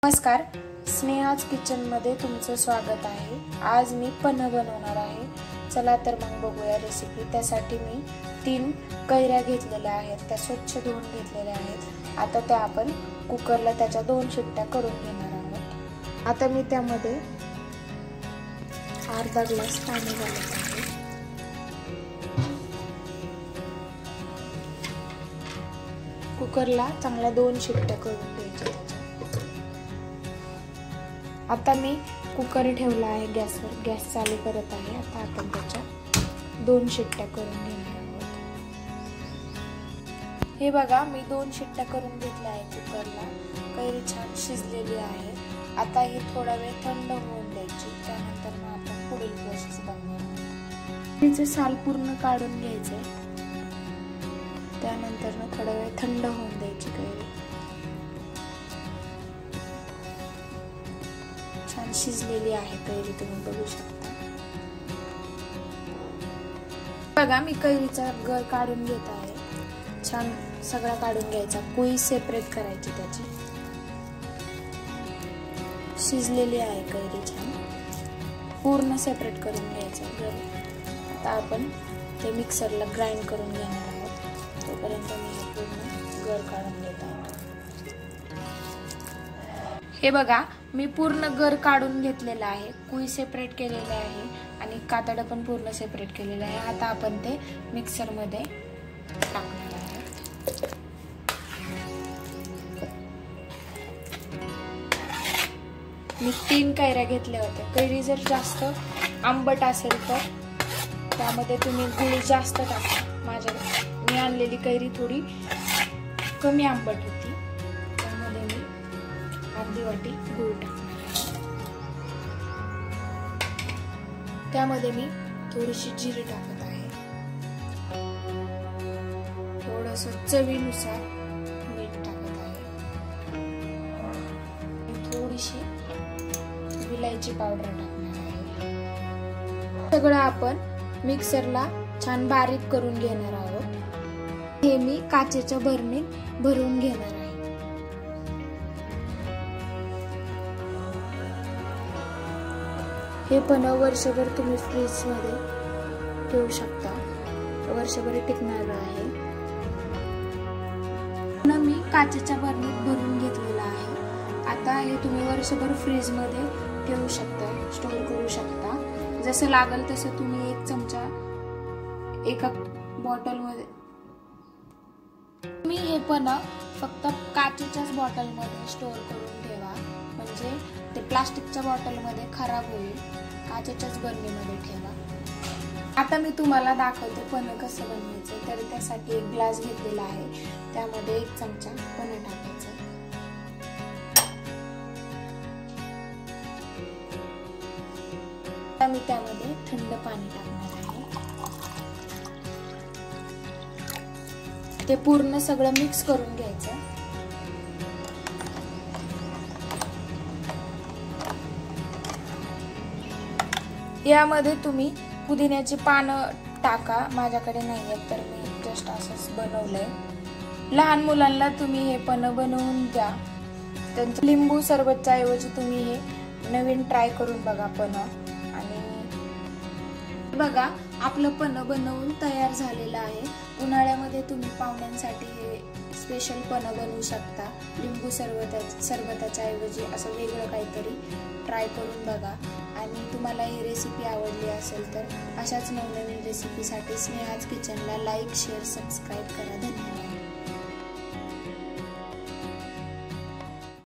नमस्कार, स्नेहाज किचनमध्ये तुमचं स्वागत आहे। आज मी पन्ह बनवणार आहे। चला तर मग बघूया रेसिपी। त्यासाठी मी 3 कैऱ्या घेतलेल्या आहेत, त्या स्वच्छ धुवून घेतलेल्या आहेत। आता त्या आपण कुकरला त्याच्या 2 शिट्ट्या करून घेणार आहोत। आता मी त्यामध्ये अर्धा ग्लास पाणी घालत आहे। कुकरला चांगल्या 2 शिट्ट्या करून घ्यायच्या। आता मी कुकर ठेवला आहे गॅसवर, गॅस चालू करत आहे। आता आपण त्याच्या 2 शिट्ट्या करून घेणार आहोत। हे बघा, मी 2 शिट्ट्या करून घेतल्या आहे कुकरला। कैरी छान शिजलेली आहे। आता ही थोडा वेळ थंड होऊन द्यायची, त्यानंतर मग आपण पुढील प्रोसेस बघणार आहोत। कैरीचे साल पूर्ण काढून घ्यायचे, त्यानंतर मग थोडा वेळ थंड होऊन द्यायची कैरी। छान शिजलेली आहे कैरी, तुम्ही बघू शकता। बघा, मी कैरीचा गर काढून घेत आहे। छान सगळा काढून घ्यायचा, कुई सेपरेट करायची त्याची। शिजलेली आहे कैरी, छान पूर्ण सेपरेट करून घ्यायचं गर। आता आपण ते मिक्सरला ग्राइंड करून घेणार आहोत। तोपर्यंत मी हे पूर्ण गर काढून घेत आहे। हे बघा, मी पूर्ण गर काढून घेतलेला आहे, कुई सेपरेट केलेले आहे आणि कातडं पण पूर्ण सेपरेट केलेलं आहे। आता आपण ते मिक्सर मध्ये टाकणार आहे। मी 3 कैऱ्या घेतल्या होत्या। कैरी जर जास्त आंबट असेल तर त्यामध्ये तुम्ही गुळ जास्त टाका। मी आणलेली कैरी थोडी कमी आंबट होती, त्यामध्ये मी अर्धी वाटी गूळ टाकणार आहे। त्यामध्ये मी थोडीशी जिरे टाकत आहे, थोडंसं चवीनुसार मीठ टाकत आहे, थोडीशी विलायची पावडर टाकणार आहे। सगळं आपण मिक्सरला छान बारीक करून घेणार आहोत। हे मी काचेच्या भरणीत भरून घेणार आहे। हे पन्ह वर्षभर तुम्ही फ्रीज मध्ये ठेवू शकता, वर्षभर टिकणार आहे। पन्ह मी काचेच्या भरणीत भरून घेतलेला आहे। आता हे तुम्ही वर्षभर फ्रीज मध्ये ठेवू शकता, स्टोर करू शकता। जसं लागेल तसं तुम्ही 1 चमचा एका बॉटल मध्ये। मी हे पन्ह फक्त काचेच्याच बॉटल मध्ये स्टोर करून ठेवा, म्हणजे ते प्लास्टिकच्या बॉटल मध्ये खराब होईल। काचेच्याच बरणीमध्ये ठेवा। आता मी तुम्हाला दाखवते पन्ह कसं बनवायचं। तर त्यासाठी 1 ग्लास घेतलेला आहे, त्यामध्ये 1 चमचा पन्ह टाकायचं। आता मी त्यामध्ये थंड पाणी टाकणार आहे। ते पूर्ण सगळं मिक्स करून घ्यायचं। यामध्ये तुम्ही पुदिन्याची पानं टाका, माझ्याकडे नाही आहेत तर मी जस्ट असंच बनवलंय। लहान मुलांना तुम्ही हे पन्ह बनवून द्या। त्यांचं लिंबू सरबतच्या ऐवजी तुम्ही हे नवीन ट्राय करून बघा पन्ह। आणि बघा, आपलं पन्ह बनवून तयार झालेलं आहे। उन्हाळ्यामध्ये तुम्ही पाहुण्यांसाठी हे स्पेशल पन्ह बनवू शकता। लिंबू सरबताच्या ऐवजी असं वेगळं काहीतरी ट्राय करून बघा। आणि तुम्हाला ही रेसिपी आवडली असेल तर अशाच नवनवीन रेसिपीसाठी स्नेहाज किचनला लाईक, शेअर, सबस्क्राईब करा। धन्यवाद।